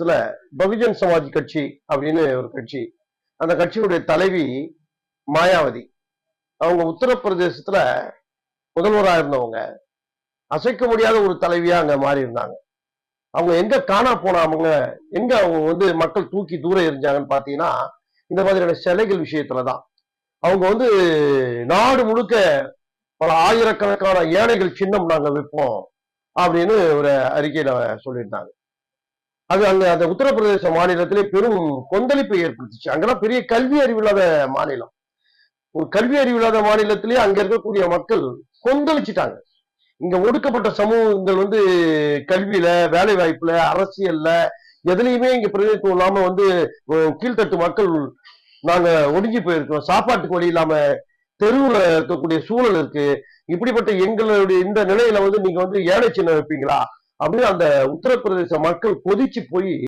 உத்தரப்பிரதேசத்துல பகுஜன் சமாஜ் கட்சி அப்படின்னு ஒரு கட்சி. அந்த கட்சியுடைய தலைவி மாயாவதி. அவங்க உத்தரப்பிரதேசத்துல முதல்வரா இருந்தவங்க. அசைக்க முடியாத ஒரு தலைவியா அங்க மாறி இருந்தாங்க. அவங்க எங்க காணா போனாமங்க, எங்க அவங்க மக்கள் தூக்கி தூரம் எரிஞ்சாங்கன்னு பாத்தீங்கன்னா இந்த மாதிரியான சிலைகள் விஷயத்துலதான். அவங்க நாடு முழுக்க பல ஆயிரக்கணக்கான ஏழைகள் சின்னம் நாங்க வைப்போம் அப்படின்னு ஒரு அறிக்கையில சொல்லியிருந்தாங்க. அது அங்க அந்த உத்தரப்பிரதேச மாநிலத்திலே பெரும் கொந்தளிப்பை ஏற்படுத்துச்சு. அங்கெல்லாம் பெரிய கல்வி அறிவு இல்லாத மாநிலம். ஒரு கல்வி அறிவு இல்லாத மாநிலத்திலே அங்க இருக்கக்கூடிய மக்கள் கொந்தளிச்சுட்டாங்க. இங்க ஒடுக்கப்பட்ட சமூகங்கள் கல்வியில, வேலை வாய்ப்புல, அரசியல்ல எதுலையுமே இங்க பிரதிநிதித்துவம் இல்லாம கீழ்த்தட்டு மக்கள் நாங்க ஒடுங்கி போயிருக்கோம். சாப்பாட்டுக்கு வழி இல்லாம தெருவுல இருக்கக்கூடிய சூழல் இருக்கு. இப்படிப்பட்ட எங்களுடைய இந்த நிலையில நீங்க ஏழை சின்னம் வைப்பீங்களா அப்படின்னு அந்த உத்தரப்பிரதேச மக்கள் கொதிச்சு போய்